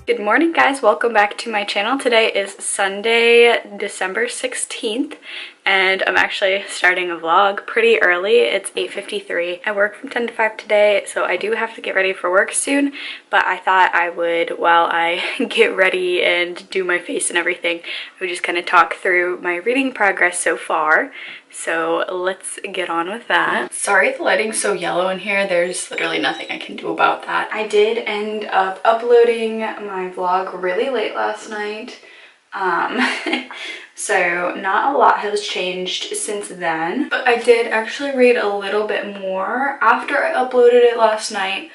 Good morning, guys. Welcome back to my channel. Today is Sunday, December 16th, and I'm actually starting a vlog pretty early. It's 8:53. I work from 10 to 5 today, so I do have to get ready for work soon, but I thought I would, while I get ready and do my face and everything, I would just kind of talk through my reading progress so far. So let's get on with that. Sorry the lighting's so yellow in here. There's literally nothing I can do about that. I did end up uploading my vlog really late last night. So not a lot has changed since then, but I did actually read a little bit more after I uploaded it last night.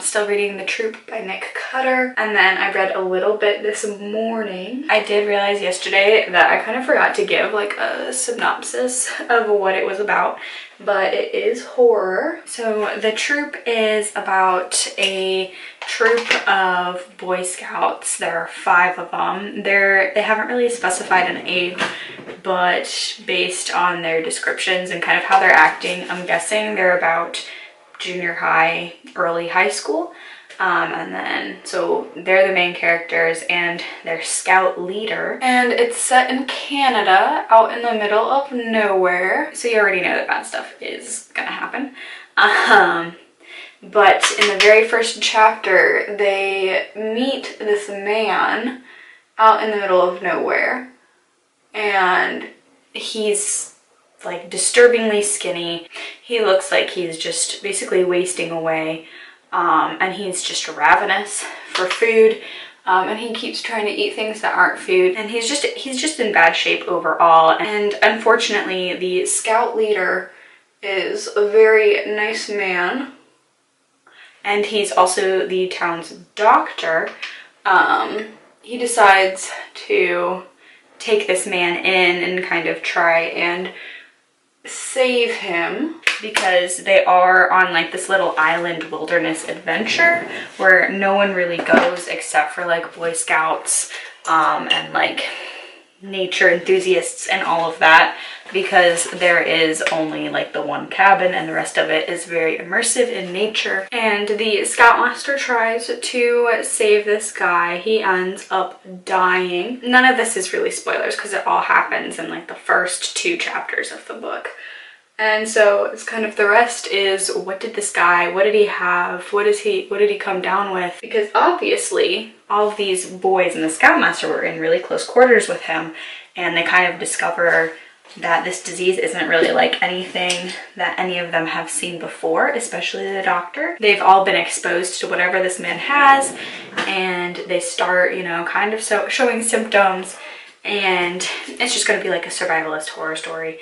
Still reading The Troop by Nick Cutter, and then I read a little bit this morning. I did realize yesterday that I kind of forgot to give like a synopsis of what it was about, but it is horror. So The Troop is about a troop of Boy Scouts. There are 5 of them. They haven't really specified an age, but based on their descriptions and kind of how they're acting, I'm guessing they're about junior high, early high school. And then so they're the main characters and their scout leader, and it's set in Canada, out in the middle of nowhere, so you already know that bad stuff is gonna happen. But in the very first chapter they meet this man out in the middle of nowhere, and he's like disturbingly skinny. He looks like he's just basically wasting away, and he's just ravenous for food, and he keeps trying to eat things that aren't food, and he's just in bad shape overall. And unfortunately the scout leader is a very nice man, and he's also the town's doctor. He decides to take this man in and kind of try and save him, because they are on like this little island wilderness adventure where no one really goes except for like Boy Scouts and like nature enthusiasts and all of that, because there is only like the one cabin and the rest of it is very immersive in nature. And the scoutmaster tries to save this guy. He ends up dying. None of this is really spoilers because it all happens in like the first 2 chapters of the book. And so it's kind of, the rest is, what did this guy, what did he have, what did he come down with? Because obviously all of these boys and the scoutmaster were in really close quarters with him, and they kind of discover that this disease isn't really like anything that any of them have seen before, especially the doctor. They've all been exposed to whatever this man has, and they start, you know, kind of showing symptoms, and it's just going to be like a survivalist horror story.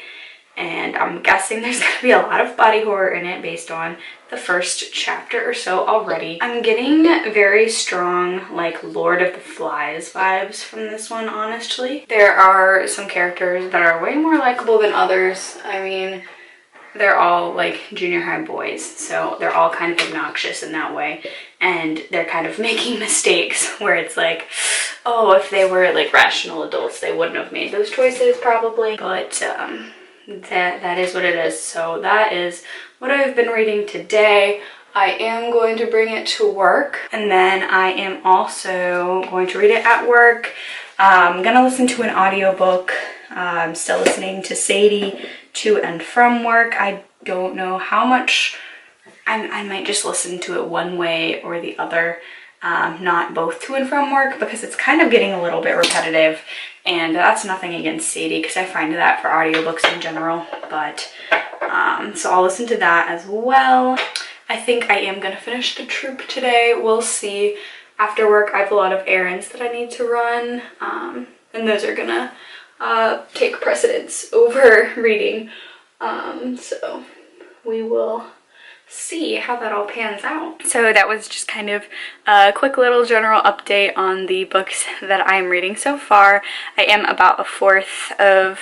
And I'm guessing there's going to be a lot of body horror in it based on the first chapter or so already. I'm getting very strong like Lord of the Flies vibes from this one, honestly. There are some characters that are way more likable than others. I mean, they're all like junior high boys, so they're all kind of obnoxious in that way, and they're kind of making mistakes where it's like, oh, if they were like rational adults they wouldn't have made those choices probably, but that is what it is. So that is what I've been reading today. I am going to bring it to work, and then I am also going to read it at work. I'm gonna listen to an audiobook. I'm still listening to Sadie to and from work. I don't know how much. I might just listen to it one way or the other, not both to and from work, because it's kind of getting a little bit repetitive. And that's nothing against Sadie, because I find that for audiobooks in general, but so I'll listen to that as well. I think I am going to finish The Troop today. We'll see. After work I have a lot of errands that I need to run, and those are gonna take precedence over reading, so we will see how that all pans out. So that was just kind of a quick little general update on the books that I'm reading so far. I am about a fourth of,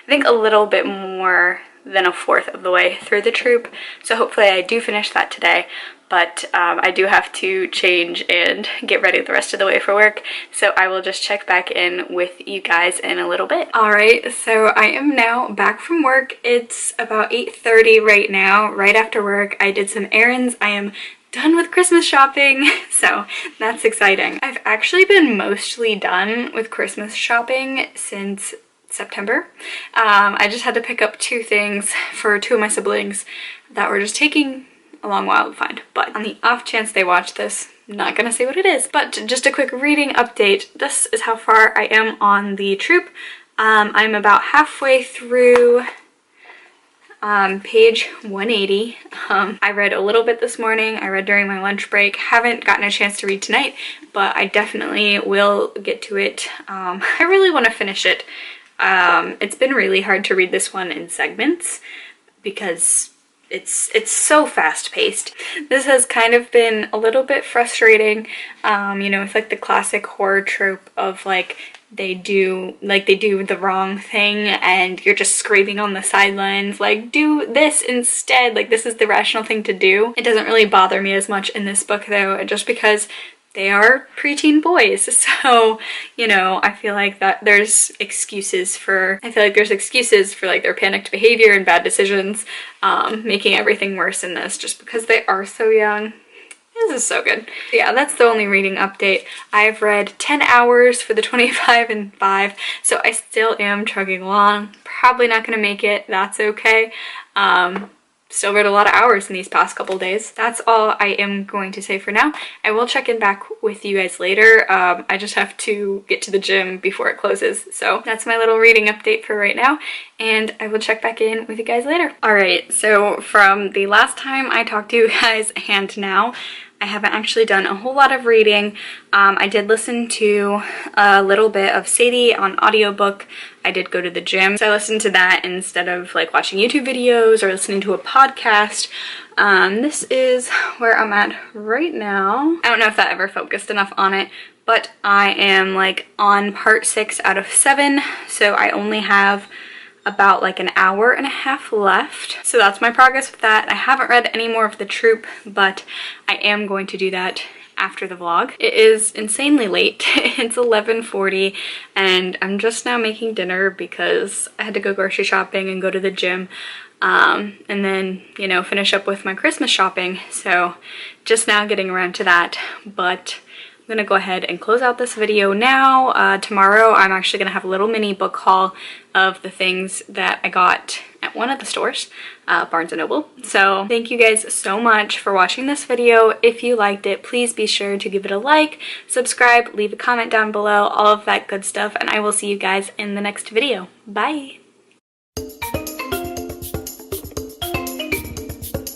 I think a little bit more than a fourth of the way through The Troop, so hopefully I do finish that today. But I do have to change and get ready the rest of the way for work, so I will just check back in with you guys in a little bit. Alright, so I am now back from work. It's about 8:30 right now, right after work. I did some errands. I am done with Christmas shopping, so that's exciting. I've actually been mostly done with Christmas shopping since September. I just had to pick up 2 things for 2 of my siblings that were just taking a long while to find, but on the off chance they watch this, I'm not gonna say what it is, but just a quick reading update. This is how far I am on the troop. I'm about halfway through page 180. I read a little bit this morning. I read during my lunch break. Haven't gotten a chance to read tonight, but I definitely will get to it. I really want to finish it. It's been really hard to read this one in segments because it's so fast-paced. This has kind of been a little bit frustrating. You know, it's like the classic horror trope of like they do the wrong thing and you're just screaming on the sidelines like, do this instead, like this is the rational thing to do. It doesn't really bother me as much in this book though, just because they are preteen boys, so you know, I feel like there's excuses for like their panicked behavior and bad decisions, making everything worse in this just because they are so young. This is so good. Yeah, that's the only reading update. I've read 10 hours for the 25 and 5, so I still am chugging along. Probably not gonna make it, that's okay. Still read a lot of hours in these past couple days. That's all I am going to say for now. I will check in back with you guys later. I just have to get to the gym before it closes. So that's my little reading update for right now. And I will check back in with you guys later. All right, so from the last time I talked to you guys and now, I haven't actually done a whole lot of reading. I did listen to a little bit of Sadie on audiobook. I did go to the gym, so I listened to that instead of like watching YouTube videos or listening to a podcast. This is where I'm at right now. I don't know if that ever focused enough on it, but I am like on part 6 out of 7, so I only have about like an hour and a half left. So that's my progress with that. I haven't read any more of the troop, but I am going to do that after the vlog. It is insanely late. It's 11:40 and I'm just now making dinner because I had to go grocery shopping and go to the gym, and then, you know, finish up with my Christmas shopping. So just now getting around to that, but I'm gonna go ahead and close out this video now. Tomorrow I'm actually gonna have a little mini book haul of the things that I got at one of the stores, Barnes & Noble. So thank you guys so much for watching this video. If you liked it, please be sure to give it a like, subscribe, leave a comment down below, all of that good stuff, and I will see you guys in the next video. Bye!